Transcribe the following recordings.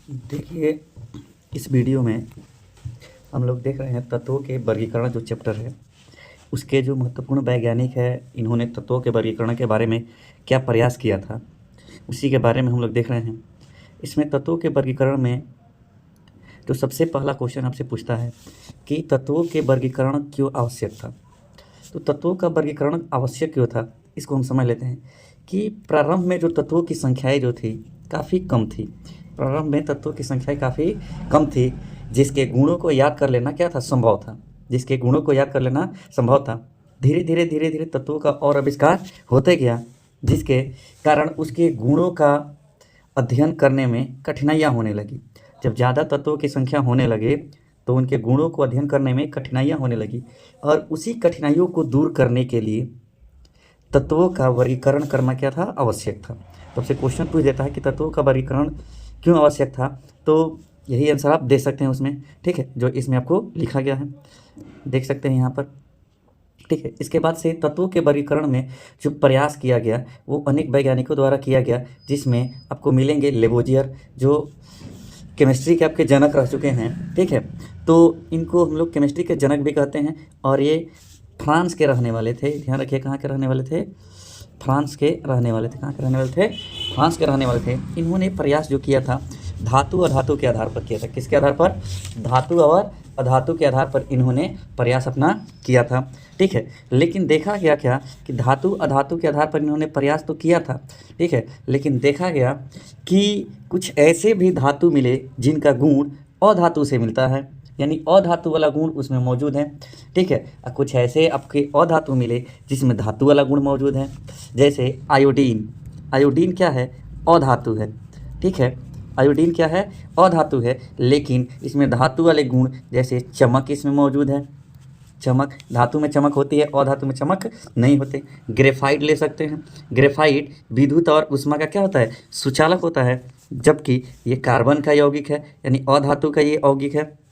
देखिए, इस वीडियो में हम लोग देख रहे हैं तत्वों के वर्गीकरण जो चैप्टर है, उसके जो महत्वपूर्ण वैज्ञानिक है, इन्होंने तत्वों के वर्गीकरण के बारे में क्या प्रयास किया था, उसी के बारे में हम लोग देख रहे हैं। इसमें तत्वों के वर्गीकरण में जो सबसे पहला क्वेश्चन आपसे पूछता है कि तत्वों के वर्गीकरण क्यों आवश्यक था। तो तत्वों का वर्गीकरण आवश्यक क्यों था, इसको हम समझ लेते हैं कि प्रारंभ में जो तत्वों की संख्याएँ जो थी काफ़ी कम थी। प्रारंभ में तत्वों की संख्याएँ काफ़ी कम थी, जिसके गुणों को याद कर लेना क्या था, संभव था। जिसके गुणों को याद कर लेना संभव था। धीरे धीरे तत्वों का और आविष्कार होते गया, जिसके कारण उसके गुणों का अध्ययन करने में कठिनाइयाँ होने लगी। जब ज़्यादा तत्वों की संख्या होने लगे तो उनके गुणों को अध्ययन करने में कठिनाइयाँ होने लगी, और उसी कठिनाइयों को दूर करने के लिए तत्वों का वर्गीकरण करना क्या था, आवश्यक था। तो आपसे क्वेश्चन पूछ देता है कि तत्वों का वर्गीकरण क्यों आवश्यक था, तो यही आंसर आप दे सकते हैं उसमें। ठीक है, जो इसमें आपको लिखा गया है देख सकते हैं यहाँ पर। ठीक है, इसके बाद से तत्वों के वर्गीकरण में जो प्रयास किया गया वो अनेक वैज्ञानिकों द्वारा किया गया, जिसमें आपको मिलेंगे लेवोजियर, जो केमिस्ट्री के आपके जनक रह चुके हैं। ठीक है, तो इनको हम लोग केमिस्ट्री के जनक भी कहते हैं, और ये फ्रांस के रहने वाले थे। ध्यान रखिए, कहाँ के रहने वाले थे, फ्रांस के रहने वाले थे। कहाँ के रहने वाले थे, फ्रांस के रहने वाले थे। इन्होंने प्रयास जो किया था धातु और धातु के आधार पर किया था। किसके आधार पर, धातु और अधातु के आधार पर इन्होंने प्रयास अपना किया था। ठीक है, लेकिन देखा गया क्या कि धातु अधातु के आधार पर इन्होंने प्रयास तो किया था। ठीक है, लेकिन देखा गया कि कुछ ऐसे भी धातु मिले जिनका गुण अधातु से मिलता है, यानी अधातु वाला गुण उसमें मौजूद है। ठीक है, और कुछ ऐसे आपके अधातु मिले जिसमें धातु वाला गुण मौजूद है, जैसे आयोडीन। आयोडीन क्या है, अधातु है। ठीक है, आयोडीन क्या है, अधातु है, लेकिन इसमें धातु वाले गुण जैसे चमक इसमें मौजूद है। चमक, धातु में चमक होती है, अधातु में चमक नहीं होते। ग्रेफाइट ले सकते हैं। ग्रेफाइट विद्युत और ऊष्मा का क्या होता है, सुचालक होता है, जबकि ये कार्बन का यौगिक है, यानी अधातु का ये यौगिक है।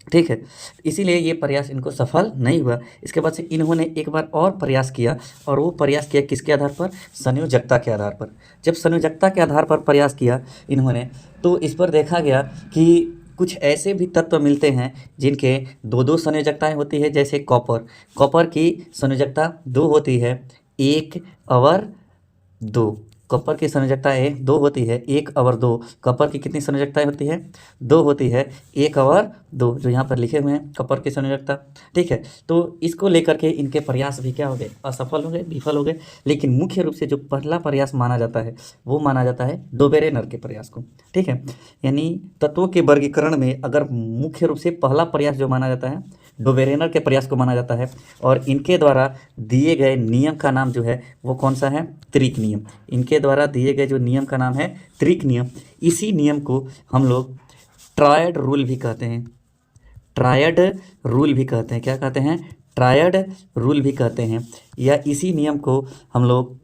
ठीक है, इसीलिए ये प्रयास इनको सफल नहीं हुआ। इसके बाद से इन्होंने एक बार और प्रयास किया, और वो प्रयास किया किसके आधार पर, संयोजकता के आधार पर। जब संयोजकता के आधार पर प्रयास किया इन्होंने, तो इस पर देखा गया कि कुछ ऐसे भी तत्व मिलते हैं जिनके दो दो संयोजकताएँ होती है, जैसे कॉपर। कॉपर की संयोजकता 2 होती है, 1 और 2। कॉपर की संयोजकताएँ 2 होती है, 1 और 2। कॉपर की कितनी संयोजकताएँ होती है, 2 होती है, 1 और 2, जो यहाँ पर लिखे हुए हैं कॉपर की संयोजकता। ठीक है, तो इसको लेकर के इनके प्रयास भी क्या हो गए, असफल हो गए, विफल हो गए। लेकिन मुख्य रूप से जो पहला प्रयास माना जाता है वो माना जाता है डोबेरेनर के प्रयास को। ठीक है, यानी तत्वों के वर्गीकरण में अगर मुख्य रूप से पहला प्रयास जो माना जाता है डोबेरेनर के प्रयास को माना जाता है, और इनके द्वारा दिए गए नियम का नाम जो है वो कौन सा है, त्रिक नियम। इनके द्वारा दिए गए जो नियम का नाम है त्रिक नियम। इसी नियम को हम लोग ट्रायड रूल भी कहते हैं। ट्रायड रूल भी कहते हैं, क्या कहते हैं, ट्रायड रूल भी कहते हैं, या इसी नियम को हम लोग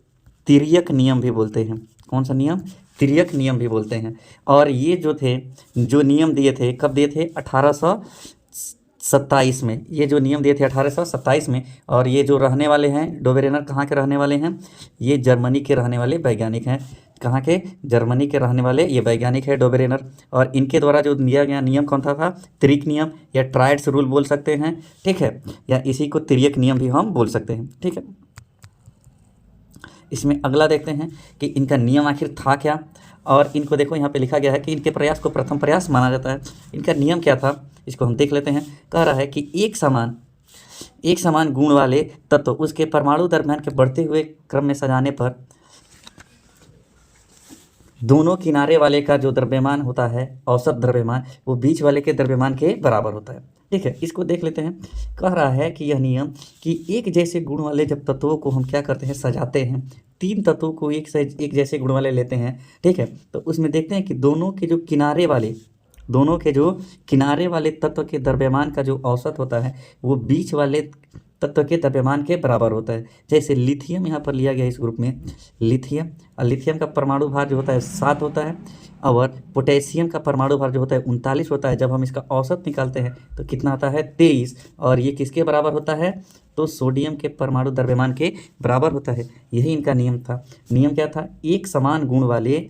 तिर्यक नियम भी बोलते हैं। कौन सा नियम, तिर्यक नियम भी बोलते हैं। और ये जो थे, जो नियम दिए थे, कब दिए थे, 1827 में। ये जो नियम दिए थे 1827 में। और ये जो रहने वाले हैं डोबेरेनर, कहाँ के रहने वाले हैं, ये जर्मनी के रहने वाले वैज्ञानिक हैं। कहाँ के, जर्मनी के रहने वाले ये वैज्ञानिक है डोबेरेनर। और इनके द्वारा जो दिया गया नियम कौन सा था, त्रिक नियम, या ट्रायड्स रूल बोल सकते हैं। ठीक है, या इसी को तिर्यक नियम भी हम बोल सकते हैं। ठीक है, इसमें अगला देखते हैं कि इनका नियम आखिर था क्या। और इनको देखो यहाँ पे लिखा गया है कि इनके प्रयास को प्रथम प्रयास माना जाता है। इनका नियम क्या था, इसको हम देख लेते हैं। कह रहा है कि एक समान गुण वाले तत्व उसके परमाणु दरम्यान के बढ़ते हुए क्रम में सजाने पर दोनों किनारे वाले का जो द्रव्यमान होता है, औसत द्रव्यमान, वो बीच वाले के द्रव्यमान के बराबर होता है। ठीक है, इसको देख लेते हैं। कह रहा है कि यह नियम कि एक जैसे गुण वाले जब तत्वों को हम क्या करते हैं, सजाते हैं, 3 तत्वों को एक जैसे गुण वाले लेते हैं। ठीक है, तो उसमें देखते हैं कि दोनों के जो किनारे वाले तत्व के द्रव्यमान का जो औसत होता है वो बीच वाले तत्व के द्रव्यमान के बराबर होता है। जैसे लिथियम यहाँ पर लिया गया इस ग्रुप में, लिथियम, और लिथियम का परमाणु भार जो होता है 7 होता है, और पोटेशियम का परमाणु भार जो होता है 39 होता है। जब हम इसका औसत निकालते हैं तो कितना आता है, 23। और ये किसके बराबर होता है, तो सोडियम के परमाणु द्रव्यमान के बराबर होता है। यही इनका नियम था। नियम क्या था, एक समान गुण वाले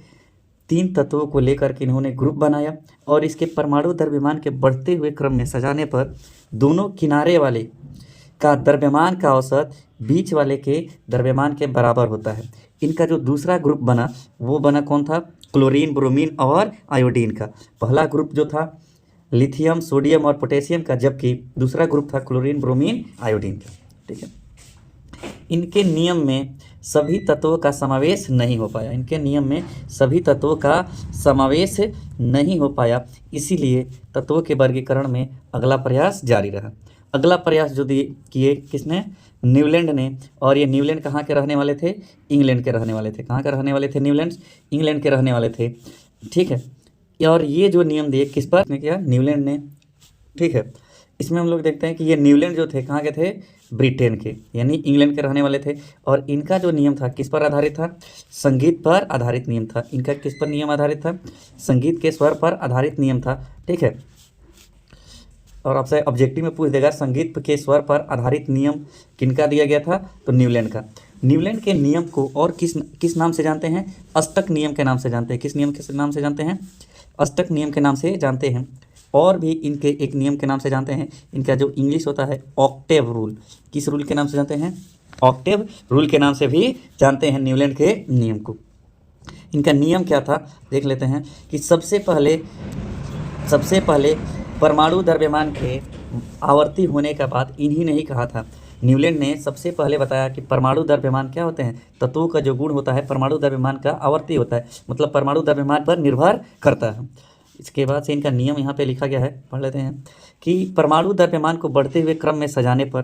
3 तत्वों को लेकर के इन्होंने ग्रुप बनाया और इसके परमाणु द्रव्यमान के बढ़ते हुए क्रम में सजाने पर दोनों किनारे वाले का द्रव्यमान का औसत बीच वाले के द्रव्यमान के बराबर होता है। इनका जो दूसरा ग्रुप बना वो बना कौन था? क्लोरीन, ब्रोमीन और आयोडीन का। पहला ग्रुप जो था लिथियम, सोडियम और पोटेशियम का, जबकि दूसरा ग्रुप था क्लोरीन, ब्रोमीन, आयोडीन का। ठीक है, इनके नियम में सभी तत्वों का समावेश नहीं हो पाया। इनके नियम में सभी तत्वों का समावेश नहीं हो पाया, इसीलिए तत्वों के वर्गीकरण में अगला प्रयास जारी रहा। अगला प्रयास जो किए किसने? न्यूलैंड ने। और ये न्यूलैंड कहाँ के रहने वाले थे? इंग्लैंड के रहने वाले थे। कहाँ के रहने वाले थे न्यूलैंड? इंग्लैंड के रहने वाले थे। ठीक है, और ये जो नियम दिए किस पर ने किया? न्यूलैंड ने। ठीक है, इसमें हम लोग देखते हैं कि ये न्यूलैंड जो थे कहाँ के थे? ब्रिटेन के, यानी इंग्लैंड के रहने वाले थे। और इनका जो नियम था किस पर आधारित था? संगीत पर आधारित नियम था। इनका किस पर नियम आधारित था? संगीत के स्वर पर आधारित नियम था। ठीक है, और आपसे ऑब्जेक्टिव में पूछ देगा संगीत के स्वर पर आधारित नियम किनका दिया गया था? तो न्यूलैंड का। न्यूलैंड के नियम को और किस नाम से जानते हैं? अष्टक नियम के नाम से जानते हैं। किस नियम के नाम से जानते हैं? अष्टक नियम के नाम से जानते हैं। और भी इनके एक नियम के नाम से जानते हैं। इनका जो इंग्लिश होता है ऑक्टेव रूल। किस रूल के नाम से जानते हैं? ऑक्टेव रूल के नाम से भी जानते हैं न्यूलैंड के नियम को। इनका नियम क्या था देख लेते हैं कि सबसे पहले परमाणु द्रव्यमान के आवर्ती होने के बाद इन्हीं ने ही कहा था, न्यूलैंड ने सबसे पहले बताया कि परमाणु द्रव्यमान क्या होते हैं? तत्वों का जो गुण होता है परमाणु द्रव्यमान का आवर्ती होता है, मतलब परमाणु द्रव्यमान पर निर्भर करता है। इसके बाद से इनका नियम यहाँ पे लिखा गया है, पढ़ लेते हैं कि परमाणु द्रव्यमान को बढ़ते हुए क्रम में सजाने पर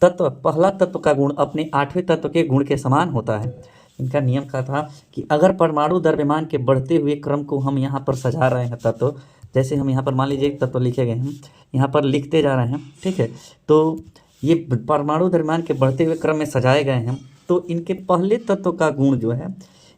पहला तत्व का गुण अपने 8वें तत्व के गुण के समान होता है। इनका नियम का था कि अगर परमाणु द्रव्यमान के बढ़ते हुए क्रम को हम यहाँ पर सजा रहे हैं तत्व, जैसे हम यहाँ पर मान लीजिए एक तत्व लिखे गए हैं, यहाँ पर लिखते जा रहे हैं। ठीक है, तो ये परमाणु द्रव्यमान के बढ़ते हुए क्रम में सजाए गए हैं, तो इनके पहले तत्व का गुण जो है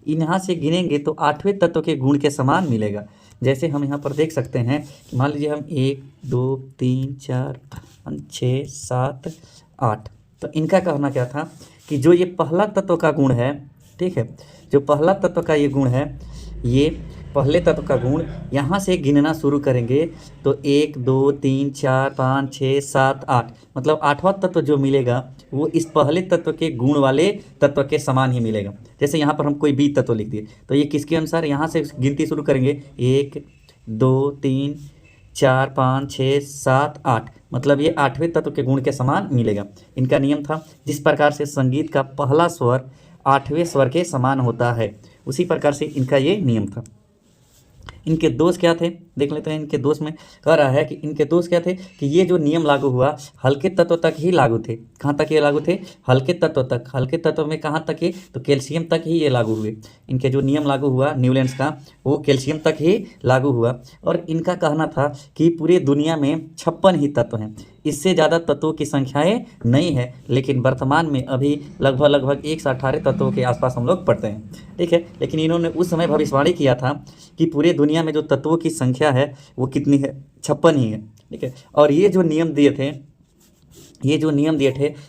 यहाँ से गिनेंगे तो 8वें तत्व के गुण के समान मिलेगा। जैसे हम यहाँ पर देख सकते हैं कि मान लीजिए हम 1 2 3 4 5 6 7 8, तो इनका कहना क्या था कि जो ये पहला तत्व का गुण है, ठीक है, जो पहला तत्व का ये गुण है, ये पहले तत्व का गुण यहाँ से गिनना शुरू करेंगे तो 1 2 3 4 5 6 7 8, मतलब 8वां तत्व जो मिलेगा वो इस पहले तत्व के गुण वाले तत्व के समान ही मिलेगा। जैसे यहाँ पर हम कोई बी तत्व लिख दिए तो ये किसके अनुसार यहाँ से गिनती शुरू करेंगे 1 2 3 4 5 6 7 8, मतलब ये 8वें तत्व के गुण के समान मिलेगा। इनका नियम था जिस प्रकार से संगीत का पहला स्वर 8वें स्वर के समान होता है, उसी प्रकार से इनका ये नियम था। इनके दोष क्या थे देख लेते हैं। इनके दोष में कह रहा है कि इनके दोष क्या थे कि ये जो नियम लागू हुआ हल्के तत्व तक ही लागू थे। कहाँ तक ये लागू थे? हल्के तत्व तक। हल्के तत्व में कहाँ तक ये? तो कैल्शियम तक ही ये लागू हुए। इनके जो नियम लागू हुआ न्यूलैंड्स का वो कैल्शियम तक ही लागू हुआ। और इनका कहना था कि पूरे दुनिया में 56 ही तत्व हैं, इससे ज़्यादा तत्वों की संख्याएँ नहीं है, लेकिन वर्तमान में अभी लगभग 118 तत्वों के आसपास हम लोग पढ़ते हैं। ठीक है, लेकिन इन्होंने उस समय भविष्यवाणी किया था कि पूरे दुनिया में जो तत्वों की संख्या है वो कितनी है? 56 ही है। ठीक है, और ये जो नियम दिए थे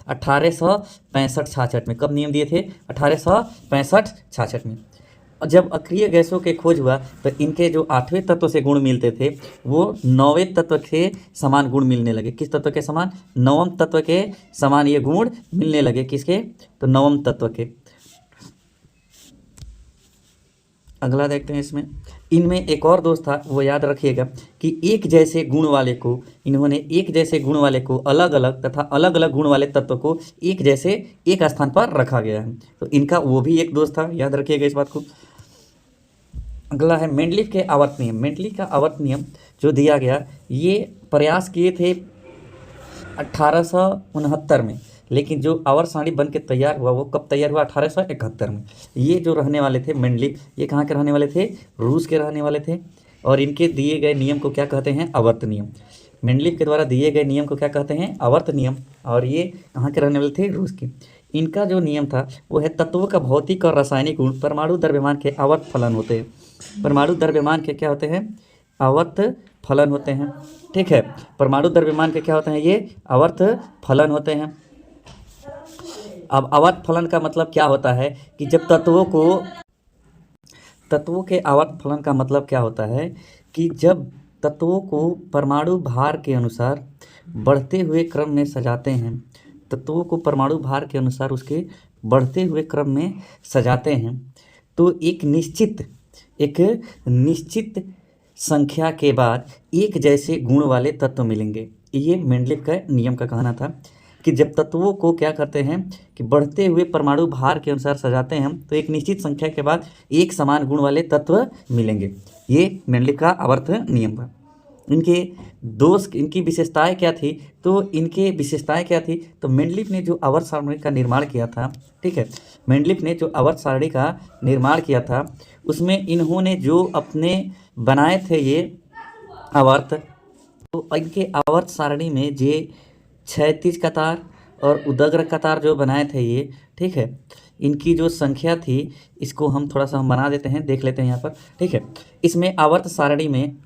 1865-66 में। कब नियम दिए थे? 1865-66 में। और जब अक्रिय गैसों के खोज हुआ तो इनके जो 8वें तत्व से गुण मिलते थे वो 9वें तत्व के समान गुण मिलने लगे। किस तत्व के समान? 9वें तत्व के समान ये गुण मिलने लगे। किसके? तो 9वें तत्व के। अगला देखते हैं इसमें। इनमें एक और दोष था, वो याद रखिएगा कि एक जैसे गुण वाले को अलग अलग तथा अलग अलग गुण वाले तत्व को एक जैसे एक स्थान पर रखा गया है, तो इनका वो भी एक दोष था, याद रखिएगा इस बात को। अगला है मेंडलीफ के आवर्त नियम। मेंडलीफ का आवर्त नियम जो दिया गया, ये प्रयास किए थे 1869 में, लेकिन जो आवर्त सारणी बन के तैयार हुआ वो कब तैयार हुआ? 1871 में। ये जो रहने वाले थे मेंडलीफ, ये कहाँ के रहने वाले थे? रूस के रहने वाले थे। और इनके दिए गए नियम को क्या कहते हैं? आवर्त नियम। मेंडलीफ के द्वारा दिए गए नियम को क्या कहते हैं? आवर्त नियम। और ये कहाँ के रहने वाले थे? रूस के। इनका जो नियम था वो है तत्वों का भौतिक और रासायनिक गुण परमाणु द्रव्यमान के आवर्त फलन होते हैं। परमाणु द्रव्यमान के क्या होते हैं? आवर्त फलन होते हैं। ठीक है, परमाणु द्रव्यमान के क्या होते हैं? ये आवर्त फलन होते हैं। अब आवर्त फलन का मतलब क्या होता है कि जब तत्वों के आवर्त फलन का मतलब क्या होता है कि जब तत्वों को परमाणु भार के अनुसार बढ़ते हुए क्रम में सजाते हैं, तत्वों को परमाणु भार के अनुसार उसके बढ़ते हुए क्रम में सजाते हैं, तो एक निश्चित संख्या के बाद एक जैसे गुण वाले तत्व मिलेंगे। ये मेंडलीव का नियम का कहना था कि जब तत्वों को क्या करते हैं कि बढ़ते हुए परमाणु भार के अनुसार सजाते हैं तो एक निश्चित संख्या के बाद एक समान गुण वाले तत्व मिलेंगे। ये मेंडलीव का आवर्त नियम था। इनकी विशेषताएं क्या थी, तो मेंडलीव ने जो आवर्त सारणी का निर्माण किया था, ठीक है, मेंडलीव ने जो आवर्त सारणी का निर्माण किया था उसमें इन्होंने जो अपने बनाए थे ये आवर्त, तो इनके आवर्त सारणी में ये क्षैतिज कतार और उदग्र कतार जो बनाए थे ये, ठीक है, इनकी जो संख्या थी इसको हम थोड़ा सा बना देते हैं, देख लेते हैं यहाँ पर, ठीक है। इसमें आवर्त सारणी में,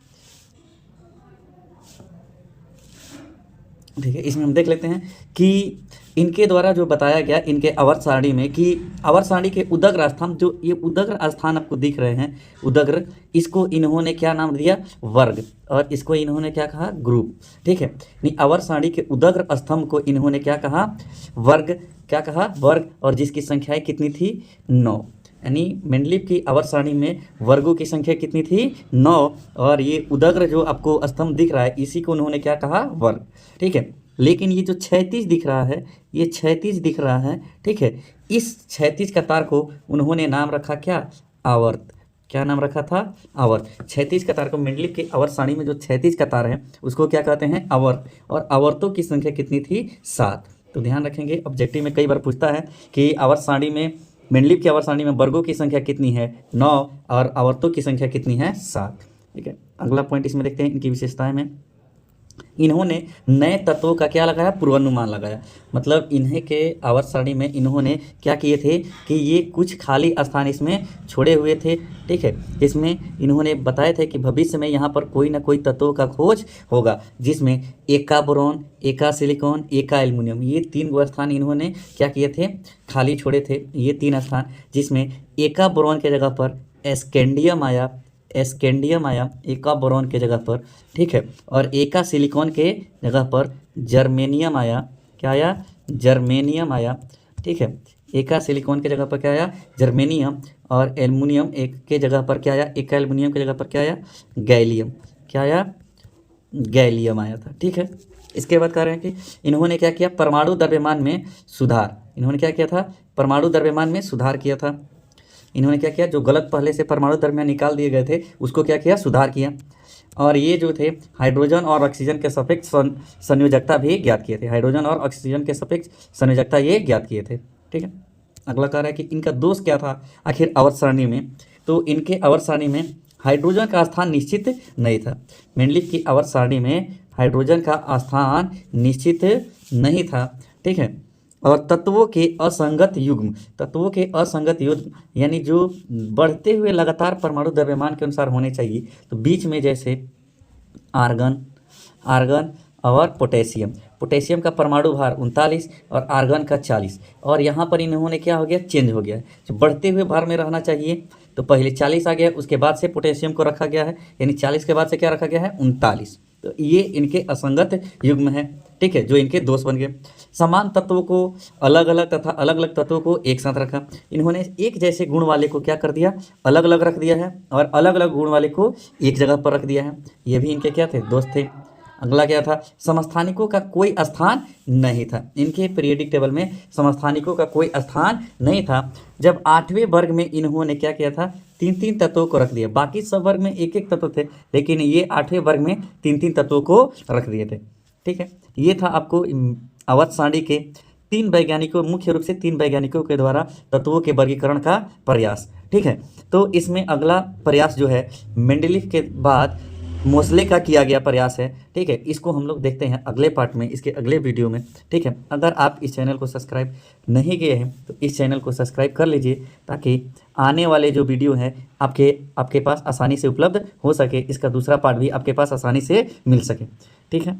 ठीक है, इसमें हम देख लेते हैं कि इनके द्वारा जो बताया गया इनके आवर्त सारणी में कि आवर्त सारणी के उदग्र स्थान, जो ये उदग्र स्थान आपको दिख रहे हैं उदग्र, इसको इन्होंने क्या नाम दिया, वर्ग, और इसको इन्होंने क्या कहा, ग्रुप, ठीक है। नहीं, आवर्त सारणी के उदग्र स्तंभ को इन्होंने क्या कहा, वर्ग, क्या कहा, वर्ग, और जिसकी संख्याएं कितनी थी, 9। यानी मेंडलीव की आवर्त सारणी में वर्गों की संख्या कितनी थी, 9, और ये उदग्र जो आपको स्तंभ दिख रहा है इसी को उन्होंने क्या कहा, वर्ग, ठीक है। लेकिन ये जो क्षैतिज दिख रहा है, ये क्षैतिज दिख रहा है, ठीक है, इस क्षैतिज कतार को उन्होंने नाम रखा क्या, आवर्त। क्या नाम रखा था, आवर्त। क्षैतिज कतार को, मेंडलीव की आवर्त सारणी में जो क्षैतिज कतार है उसको क्या कहते हैं, आवर्त, और आवर्तों की संख्या कितनी थी, 7। तो ध्यान रखेंगे, ऑब्जेक्टिव में कई बार पूछता है कि आवर्त सारणी में, मेंडलीव की आवर्त सारणी में वर्गों की संख्या कितनी है, 9, और आवर्तों की संख्या कितनी है, 7, ठीक है। अगला पॉइंट इसमें देखते हैं इनकी विशेषताएं में। इन्होंने नए तत्वों का क्या लगाया, पूर्वानुमान लगाया। मतलब इन्हें के आवर्त सारणी में इन्होंने क्या किए थे कि ये कुछ खाली स्थान इसमें छोड़े हुए थे, ठीक है। इसमें इन्होंने बताए थे कि भविष्य में यहाँ पर कोई ना कोई तत्वों का खोज होगा जिसमें एका बोरॉन, एका सिलिकॉन, एका एल्युमिनियम, ये 3 स्थान इन्होंने क्या किए थे, खाली छोड़े थे। ये 3 स्थान जिसमें एका बोरॉन के जगह पर एस्केंडियम आया एका बोरॉन के जगह पर, ठीक है, और एका सिलिकॉन के जगह पर जर्मेनियम आया। क्या आया, जर्मेनियम आया, ठीक है। एका सिलिकॉन के जगह पर क्या आया, जर्मेनियम, और एल्युमिनियम एक के जगह पर क्या आया, एका एल्युमिनियम के जगह पर क्या आया, गैलियम। क्या आया, गैलियम आया था, ठीक है। इसके बाद कह रहे हैं कि इन्होंने क्या किया, परमाणु द्रव्यमान में सुधार। इन्होंने क्या किया था, परमाणु द्रव्यमान में सुधार किया था। इन्होंने क्या किया, जो गलत पहले से परमाणु द्रव्यमान निकाल दिए गए थे उसको क्या किया, सुधार किया। और ये जो थे हाइड्रोजन और ऑक्सीजन के सापेक्ष संयोजकता भी ज्ञात किए थे। हाइड्रोजन और ऑक्सीजन के सापेक्ष संयोजकता ये ज्ञात किए थे, ठीक है। अगला कह रहा है कि इनका दोष क्या था आखिर आवर्त सारणी में, तो इनके आवर्त सारणी में हाइड्रोजन का स्थान निश्चित नहीं था। मेंडलीव की आवर्त सारणी में हाइड्रोजन का स्थान निश्चित नहीं था, ठीक है। और तत्वों के असंगत युग्म, यानी जो बढ़ते हुए लगातार परमाणु द्रव्यमान के अनुसार होने चाहिए, तो बीच में जैसे आर्गन और पोटेशियम का परमाणु भार 39 और आर्गन का 40, और यहाँ पर इन्होंने क्या हो गया, चेंज हो गया। जो बढ़ते हुए भार में रहना चाहिए तो पहले 40 आ गया, उसके बाद से पोटेशियम को रखा गया है, यानी 40 के बाद से क्या रखा गया है, 39। तो ये इनके असंगत युग्म है, ठीक है, जो इनके दोष बन गए। समान तत्वों को अलग अलग तथा अलग अलग तत्वों को एक साथ रखा। इन्होंने एक जैसे गुण वाले को क्या कर दिया, अलग अलग रख दिया है, और अलग अलग गुण वाले को एक जगह पर रख दिया है। ये भी इनके क्या थे, दोष थे। अगला क्या था, समस्थानिकों का कोई स्थान नहीं था। इनके पीरियोडिक टेबल में समस्थानिकों का कोई स्थान नहीं था। जब 8वें वर्ग में इन्होंने क्या किया था, 3-3 तत्वों को रख दिया। बाकी सब वर्ग में एक एक तत्व थे, लेकिन ये 8वें वर्ग में 3-3 तत्वों को रख दिए थे, ठीक है। ये था आपको आवर्त सारणी के 3 वैज्ञानिकों, मुख्य रूप से 3 वैज्ञानिकों के द्वारा तत्वों के वर्गीकरण का प्रयास, ठीक है। तो इसमें अगला प्रयास जो है मेंडलीव के बाद मोसले का किया गया प्रयास है, ठीक है। इसको हम लोग देखते हैं अगले पार्ट में, इसके अगले वीडियो में, ठीक है। अगर आप इस चैनल को सब्सक्राइब नहीं किए हैं तो इस चैनल को सब्सक्राइब कर लीजिए, ताकि आने वाले जो वीडियो हैं आपके पास आसानी से उपलब्ध हो सके, इसका दूसरा पार्ट भी आपके पास आसानी से मिल सके, ठीक है।